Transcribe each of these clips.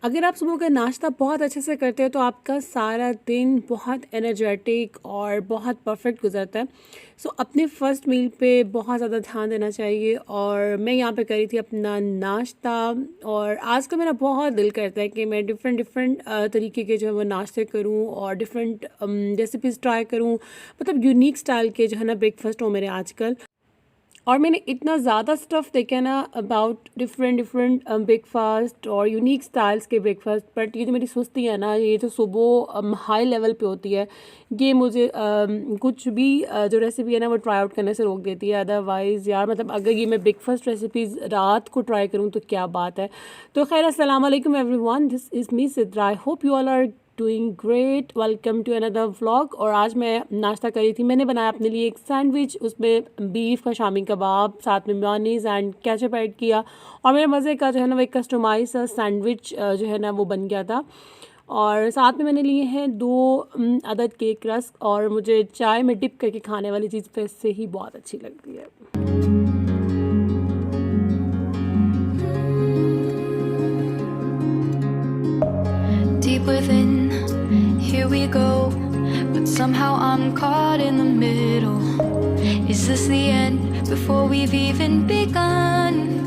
अगर आप सुबह का नाश्ता बहुत अच्छे से करते हो तो आपका सारा दिन बहुत एनर्जेटिक और बहुत परफेक्ट गुजरता है। सो अपने फ़र्स्ट मील पे बहुत ज़्यादा ध्यान देना चाहिए। और मैं यहाँ पे करी थी अपना नाश्ता, और आज का मेरा बहुत दिल करता है कि मैं डिफ़रेंट डिफ़रेंट तरीके के जो है वो नाश्ते करूँ और डिफ़रेंट रेसिपीज़ ट्राई करूँ। मतलब यूनिक स्टाइल के जो है ना ब्रेकफास्ट हो मेरे आजकल। और मैंने इतना ज़्यादा स्टफ़ देखा ना अबाउट डिफरेंट डिफरेंट ब्रेकफास्ट और यूनिक स्टाइल्स के ब्रेकफास्ट, बट ये जो मेरी सुस्ती है ना, ये जो सुबह हाई लेवल पे होती है, ये मुझे कुछ भी जो रेसिपी है ना वो ट्राई आउट करने से रोक देती है। अदरवाइज़ यार मतलब अगर ये मैं ब्रेकफास्ट रेसिपीज़ रात को ट्राई करूँ तो क्या बात है। तो खैर, अस्सलाम वालेकुम everyone, this is me Sidra. I hope you all are doing great. Welcome to another vlog. और आज मैं नाश्ता करी थी, मैंने बनाया अपने लिए एक सैंडविच, उसमें बीफ का शामी कबाब, साथ में मेयोनीज़ एंड केचप ऐड किया, और मेरे मज़े का जो है ना वो एक कस्टमाइज सा सैंडविच जो है ना वो बन गया था। और साथ में मैंने लिए हैं 2 अदद केक रस्क, और मुझे चाय में डिप करके खाने वाली चीज़ वैसे ही बहुत अच्छी लगती है। Deep within, here we go, but somehow I'm caught in the middle. Is this the end before we've even begun?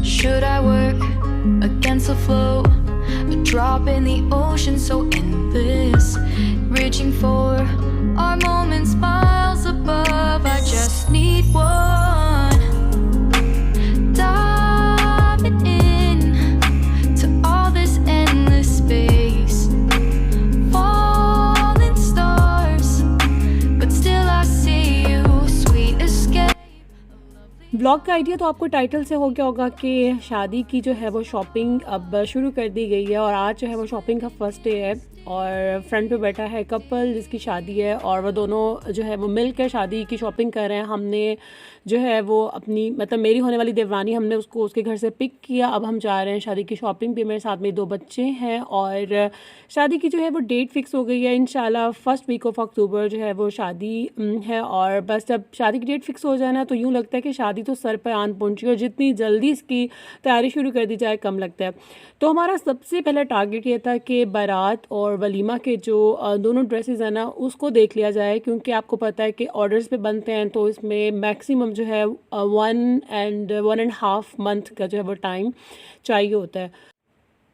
Should I work against the flow, a drop in the ocean so endless, reaching for our moments miles above? I just need one. Diving in to all this endless space, falling stars, but still I see you, sweet escape. Blog का idea तो आपको title से हो गया होगा कि शादी की जो है वो शॉपिंग अब शुरू कर दी गई है, और आज जो है वो शॉपिंग का फर्स्ट डे है। और फ्रंट पे बैठा है कपल जिसकी शादी है, और वो दोनों जो है वो मिलकर शादी की शॉपिंग कर रहे हैं। हमने जो है वो अपनी मतलब मेरी होने वाली देवरानी, हमने उसको उसके घर से पिक किया। अब हम जा रहे हैं शादी की शॉपिंग पे। मेरे साथ में 2 बच्चे हैं, और शादी की जो है वो डेट फिक्स हो गई है। इंशाल्लाह फर्स्ट वीक ऑफ अक्टूबर जो है वो शादी है। और बस जब शादी की डेट फिक्स हो जाए ना तो यूँ लगता है कि शादी तो सर पर आन पहुँची, और जितनी जल्दी इसकी तैयारी शुरू कर दी जाए कम लगता है। तो हमारा सबसे पहला टारगेट ये था कि बारात और वलीमा के जो दोनों ड्रेसेस हैं ना उसको देख लिया जाए, क्योंकि आपको पता है कि ऑर्डर्स पे बनते हैं तो इसमें मैक्सिमम जो है 1.5 मंथ का जो है वो टाइम चाहिए होता है।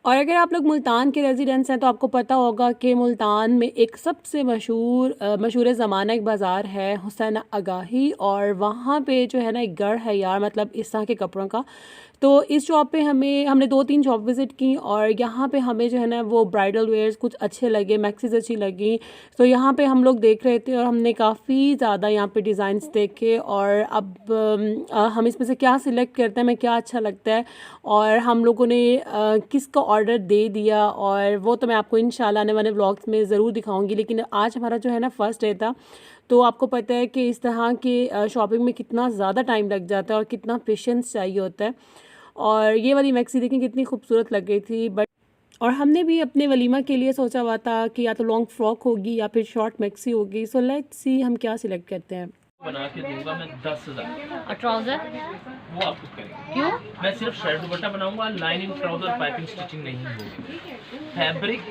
और अगर आप लोग मुल्तान के रेजिडेंट्स हैं तो आपको पता होगा कि मुल्तान में एक सबसे मशहूर ज़माना एक बाज़ार है हुसैन आगाही, और वहाँ पे जो है ना एक गढ़ है यार, मतलब इस तरह के कपड़ों का। तो इस शॉप पे हमने 2-3 शॉप विज़िट की, और यहाँ पे हमें जो है ना वो ब्राइडल वेयर्स कुछ अच्छे लगे, मैक्सीज अच्छी लगी। तो यहाँ पे हम लोग देख रहे थे, और हमने काफ़ी ज़्यादा यहाँ पे डिज़ाइंस देखे। और अब हम इसमें से क्या सिलेक्ट करते हैं, हमें क्या अच्छा लगता है, और हम लोगों ने किसका ऑर्डर दे दिया, और वो तो मैं आपको इंशाल्लाह आने वाले व्लॉग्स में ज़रूर दिखाऊंगी। लेकिन आज हमारा जो है ना फर्स्ट डे था, तो आपको पता है कि इस तरह के शॉपिंग में कितना ज़्यादा टाइम लग जाता है और कितना पेशेंस चाहिए होता है। और ये वाली मैक्सी देखें कितनी खूबसूरत लग गई थी। बट और हमने भी अपने वलीमा के लिए सोचा हुआ था कि या तो लॉन्ग फ्रॉक होगी या फिर शॉर्ट मैक्सी होगी। सो लेट्स सी हम क्या सिलेक्ट करते हैं। बना के दूंगा मैं 10,000। और ट्राउजर वो आप कुछ करेंगे। क्यों? मैं सिर्फ शर्ट दुपट्टा बनाऊंगा, लाइनिंग ट्राउजर पाइपिंग स्टिचिंग नहीं होगी। फैब्रिक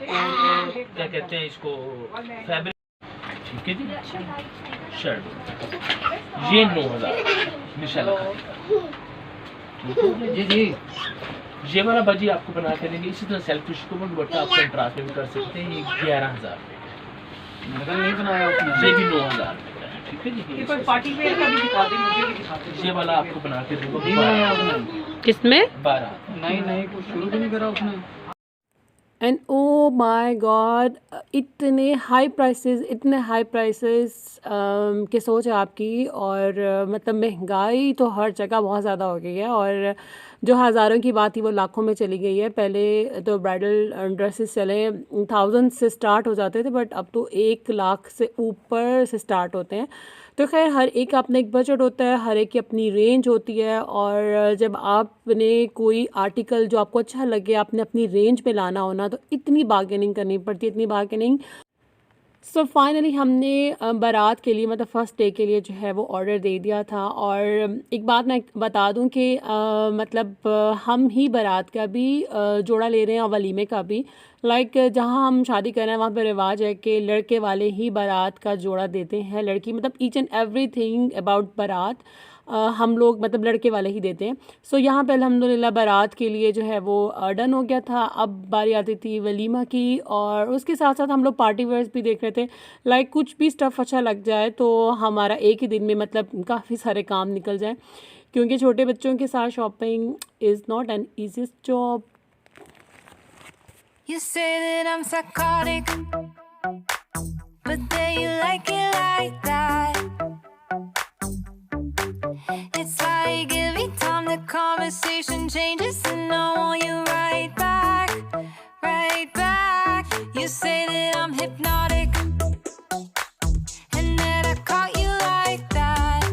और क्या कहते हैं इसको, फैब्रिक, ठीक है जी। शर्ट ये 9,000 निशाला जी जी। ये वाला बाजी आपको बना के देंगे। इसी तरह सेल्फ को दुपट्टा आप कंट्रास्ट में कर सकते हैं। ये 11,000 नहीं बनाया उसने, ये भी 9,000। ठीक है जी। ये कोई पार्टी वेयर का भी दिखा दें, मुझे भी दिखा दें। ये वाला आपको बना के दूंगा। किसमें? 12। नहीं कुछ शुरू भी नहीं करा उसने। एंड ओ माय गॉड, इतने हाई प्राइसेस के सोच है आपकी। और मतलब महंगाई तो हर जगह बहुत ज़्यादा हो गई है, और जो हज़ारों की बात थी वो लाखों में चली गई है। पहले तो ब्राइडल ड्रेसेस चले 1000 से स्टार्ट हो जाते थे, बट अब तो 1 लाख से ऊपर से स्टार्ट होते हैं। तो खैर, हर एक का अपना एक बजट होता है, हर एक की अपनी रेंज होती है, और जब आपने कोई आर्टिकल जो आपको अच्छा लगे आपने अपनी रेंज में लाना हो ना, तो इतनी बार्गेनिंग करनी पड़ती है, इतनी बार्गेनिंग। सो फाइनली हमने बारात के लिए मतलब फ़र्स्ट डे के लिए जो है वो ऑर्डर दे दिया था। और एक बात मैं बता दूं कि मतलब हम ही बारात का भी जोड़ा ले रहे हैं और वलीमे का भी। लाइक जहां हम शादी कर रहे हैं वहाँ पर रिवाज है कि लड़के वाले ही बारात का जोड़ा देते हैं, लड़की मतलब ईच एंड एवरीथिंग अबाउट बारात हम लोग मतलब लड़के वाले ही देते हैं। सो यहाँ पे अल्हम्दुलिल्लाह बारात के लिए जो है वो डन हो गया था। अब बारी आती थी वलीमा की, और उसके साथ साथ हम लोग पार्टी वेयर्स भी देख रहे थे। लाइक कुछ भी स्टफ़ अच्छा लग जाए तो हमारा एक ही दिन में मतलब काफ़ी सारे काम निकल जाए, क्योंकि छोटे बच्चों के साथ shopping is not an easiest job. You say that I'm psychotic, but then you like it like that. It's like every time the conversation changes, and I want you right back, right back. You say that I'm hypnotic, and that I caught you like that.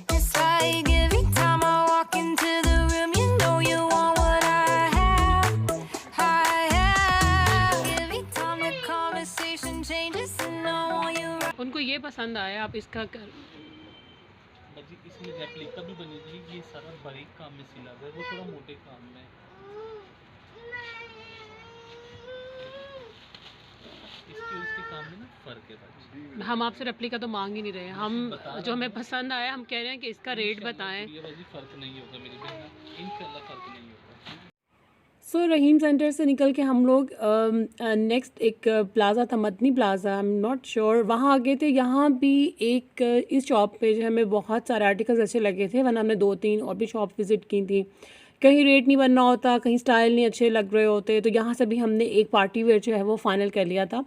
It's like every time I walk into the room, you know you want what I have, I have. Every time the conversation changes, and I want you right. उनको ये पसंद आया, आप इसका कर बल्कि इसमें replica भी बनी थी, ये सारा बारीक काम में सिला हुआ है, वो थोड़ा मोटे काम में। इसके और इसके काम में ना फर्क है बाजी। हम आपसे रेप्लिका तो मांग ही नहीं रहे हैं, हम जो हमें पसंद आया हम कह रहे हैं कि इसका रेट बताएं। ये बाजी फर्क नहीं होगा मेरी बहन, इंशाल्लाह फर्क नहीं होगा। सो रहीम सेंटर से निकल के हम लोग नेक्स्ट एक प्लाज़ा था, Madni plaza, I am not sure, वहाँ आ गए थे। यहाँ भी एक इस शॉप पे जो हमें बहुत सारे आर्टिकल्स अच्छे लगे थे, वरना हमने 2-3 और भी शॉप विज़िट की थी। कहीं रेट नहीं बनना होता, कहीं स्टाइल नहीं अच्छे लग रहे होते, तो यहाँ से भी हमने एक पार्टी वेयर जो है वो फ़ाइनल कर लिया था।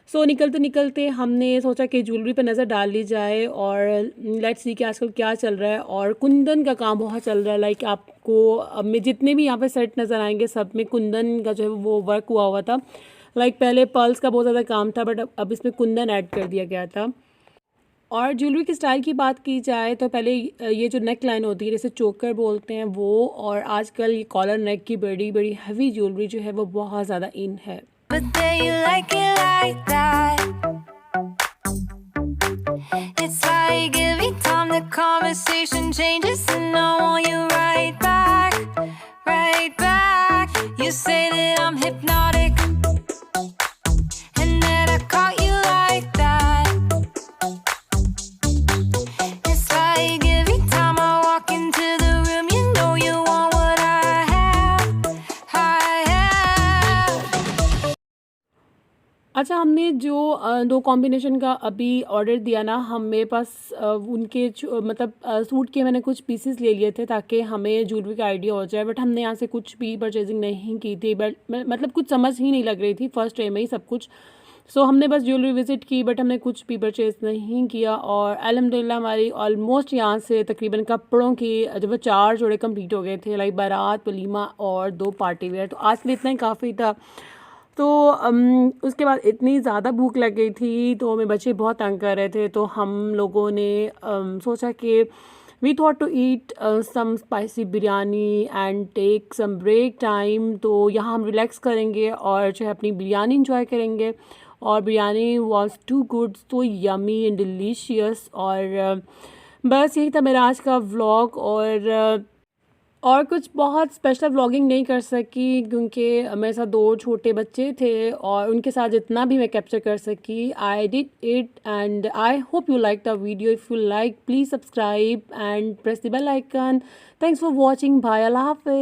सो निकलते निकलते हमने सोचा कि ज्वेलरी पे नज़र डाल ली जाए, और लेट्स सी कि आजकल क्या चल रहा है। और कुंदन का काम बहुत चल रहा है, लाइक आपको अब में जितने भी यहाँ पे सेट नज़र आएंगे सब में कुंदन का जो है वो वर्क हुआ हुआ था। लाइक पहले पर्ल्स का बहुत ज़्यादा काम था, बट अब इसमें कुंदन ऐड कर दिया गया था। और ज्वेलरी के स्टाइल की बात की जाए तो पहले ये जो नेक लाइन होती है, जैसे चोकर बोलते हैं वो, और आजकल ये कॉलर नेक की बड़ी बड़ी हैवी ज्वेलरी जो है वो बहुत ज़्यादा इन है। But then you like it like that. It's like every time the conversation changes, and I want you right back, right back. You say that I'm hypnotic, and that I caught you like that. It's like every time I walk into the room, you know you want what I have, I have. अच्छा, हमने जो 2 combination का अभी order दिया ना, हम मेरे पास उनके मतलब सूट के मैंने कुछ पीसेस ले लिए थे ताकि हमें ज्वेलरी का आइडिया हो जाए, बट हमने यहाँ से कुछ भी परचेजिंग नहीं की थी। बट मतलब कुछ समझ ही नहीं लग रही थी फर्स्ट डे में ही सब कुछ। सो हमने बस ज्वेलरी विज़िट की, बट हमने कुछ भी परचेज़ नहीं किया। और अल्हम्दुलिल्लाह हमारी ऑलमोस्ट यहाँ से तकरीबन कपड़ों की जो वो 4 जोड़े कंप्लीट हो गए थे, लाइक बारात, वलीमा और 2 पार्टी वेयर। तो आज के लिए इतना ही काफ़ी था। तो उसके बाद इतनी ज़्यादा भूख लग गई थी, तो मेरे बच्चे बहुत तंग कर रहे थे, तो हम लोगों ने सोचा कि we thought to eat some spicy biryani and take some break time. तो यहाँ हम रिलैक्स करेंगे और जो है अपनी बिरयानी इंजॉय करेंगे। और biryani was too good, so yummy and delicious. और बस यही था मेरा आज का व्लॉग। और कुछ बहुत स्पेशल व्लॉगिंग नहीं कर सकी क्योंकि मेरे साथ 2 छोटे बच्चे थे, और उनके साथ जितना भी मैं कैप्चर कर सकी I did it. And I hope you like the video. If you like please subscribe and press the bell icon. Thanks for watching. Bye, अल्लाह हाफिज़।